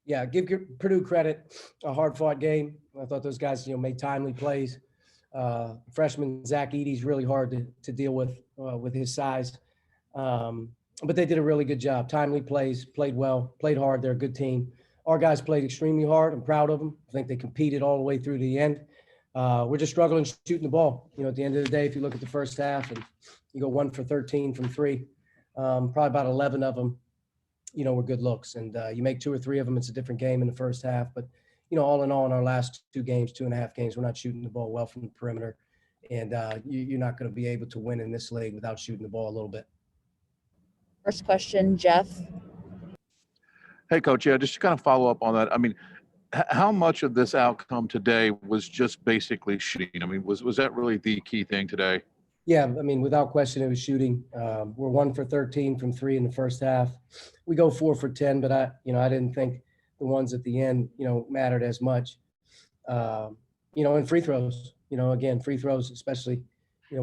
Yeah, give Purdue credit, a hard-fought game. I thought those guys, made timely plays. Freshman Zach Edey's really hard to deal with his size. Um, but they did a really good job. Timely plays, played well, played hard. They're a good team. Our guys played extremely hard. I'm proud of them. I think they competed all the way through to the end. We're just struggling shooting the ball. At the end of the day, if you look at the first half and you go 1 for 13 from three, probably about 11 of them, were good looks. And you make 2 or 3 of them, it's a different game in the first half. But, all in all, in our last 2 games, 2.5 games, we're not shooting the ball well from the perimeter. And you're not going to be able to win in this league without shooting the ball a little bit. First question, Jeff. Hey, Coach. Yeah, just to kind of follow up on that. I mean, how much of this outcome today was just basically shooting? I mean, was that really the key thing today? Yeah, I mean, without question, it was shooting. We're 1 for 13 from 3 in the first half. We go 4 for 10, but I didn't think the ones at the end, mattered as much. And free throws, again, free throws, especially,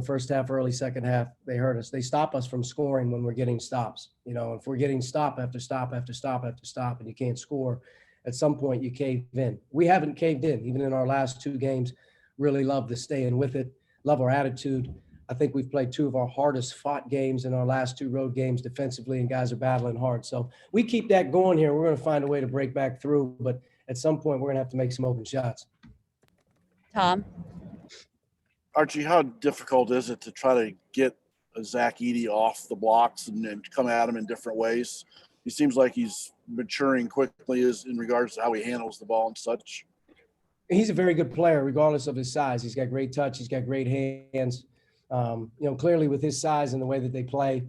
first half, early second half, they hurt us. They stop us from scoring when we're getting stops. If we're getting stop after stop after stop after stop and you can't score, at some point you cave in. We haven't caved in, even in our last 2 games. Really love the staying with it, love our attitude. I think we've played 2 of our hardest fought games in our last 2 road games defensively, and guys are battling hard. So we keep that going here. We're going to find a way to break back through, but at some point we're going to have to make some open shots. Tom. Archie, how difficult is it to try to get Zach Edey off the blocks and come at him in different ways? He seems like he's maturing quickly in regards to how he handles the ball and such. He's a very good player, regardless of his size. He's got great touch. He's got great hands. Clearly with his size and the way that they play,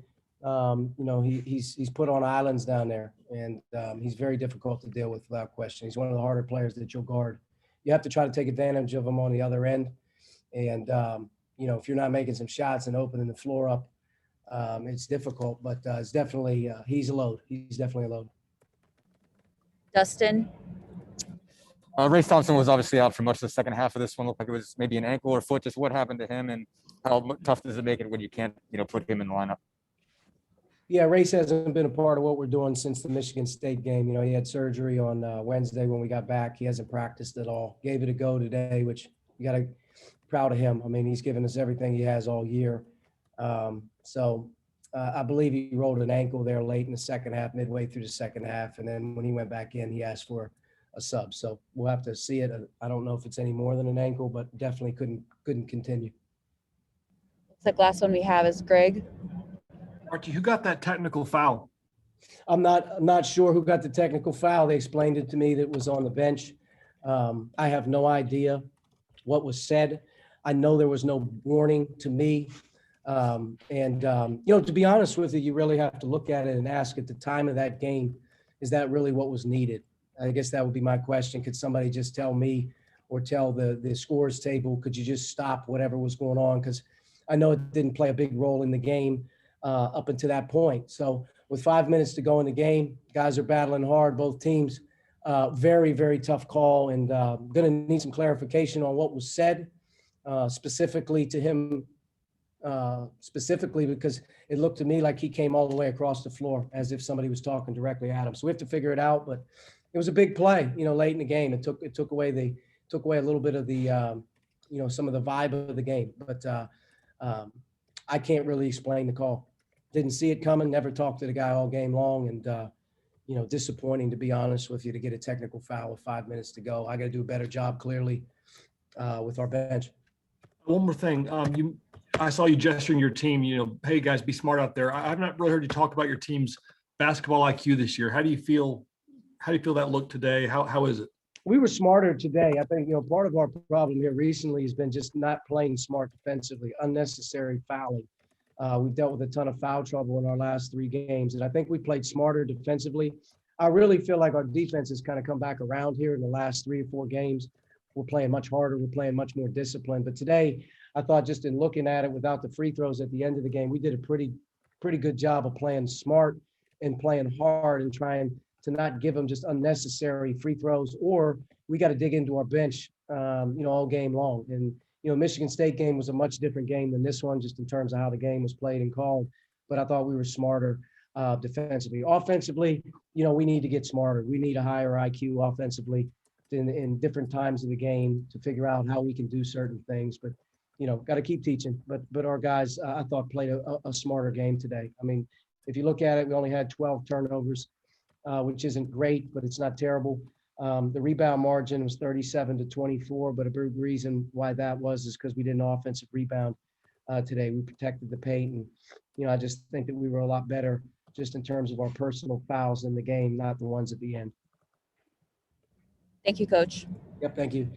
he's put on islands down there, and he's very difficult to deal with without question. He's one of the harder players that you'll guard. You have to try to take advantage of him on the other end. And, if you're not making some shots and opening the floor up, it's difficult, but it's definitely, he's a load. He's definitely a load. Dustin. Race Thompson was obviously out for much of the second half of this one. Looked like it was maybe an ankle or foot. Just what happened to him, and how tough does it make it when you can't, put him in the lineup? Yeah, Race hasn't been a part of what we're doing since the Michigan State game. He had surgery on Wednesday when we got back. He hasn't practiced at all. Gave it a go today, which you got to proud of him. I mean, he's given us everything he has all year. I believe he rolled an ankle there late in the second half, midway through the second half. And then when he went back in, he asked for a sub. So we'll have to see it. I don't know if it's any more than an ankle, but definitely couldn't continue. The last one we have is Greg. Archie, who got that technical foul? I'm not sure who got the technical foul. They explained it to me that it was on the bench. I have no idea what was said. I know there was no warning to me. To be honest with you, you really have to look at it and ask at the time of that game, is that really what was needed? I guess that would be my question. Could somebody just tell me or tell the scores table, could you just stop whatever was going on? Because I know it didn't play a big role in the game up until that point. So with 5 minutes to go in the game, guys are battling hard, both teams. Very, very tough call, and going to need some clarification on what was said specifically to him, specifically because it looked to me like he came all the way across the floor as if somebody was talking directly at him. So we have to figure it out, but it was a big play, late in the game. It took away a little bit of the, some of the vibe of the game. But I can't really explain the call. Didn't see it coming, never talked to the guy all game long, and disappointing, to be honest with you, to get a technical foul with 5 minutes to go. I got to do a better job, clearly, with our bench. One more thing. I saw you gesturing your team, hey, guys, be smart out there. I've not really heard you talk about your team's basketball IQ this year. How do you feel that looked today? How is it? We were smarter today. I think, part of our problem here recently has been just not playing smart defensively, unnecessary fouling. We've dealt with a ton of foul trouble in our last 3 games, and I think we played smarter defensively. I really feel like our defense has kind of come back around here in the last 3 or 4 games. We're playing much harder. We're playing much more disciplined. But today, I thought just in looking at it without the free throws at the end of the game, we did a pretty good job of playing smart and playing hard and trying to not give them just unnecessary free throws, or we got to dig into our bench, all game long. And, Michigan State game was a much different game than this one, just in terms of how the game was played and called. But I thought we were smarter defensively. Offensively, we need to get smarter. We need a higher IQ offensively in different times of the game to figure out how we can do certain things. But, got to keep teaching. But our guys, I thought, played a smarter game today. I mean, if you look at it, we only had 12 turnovers, which isn't great, but it's not terrible. The rebound margin was 37-24, but a big reason why that was is because we did an offensive rebound today. We protected the paint, and I just think that we were a lot better just in terms of our personal fouls in the game, not the ones at the end. Thank you, Coach. Yep, thank you.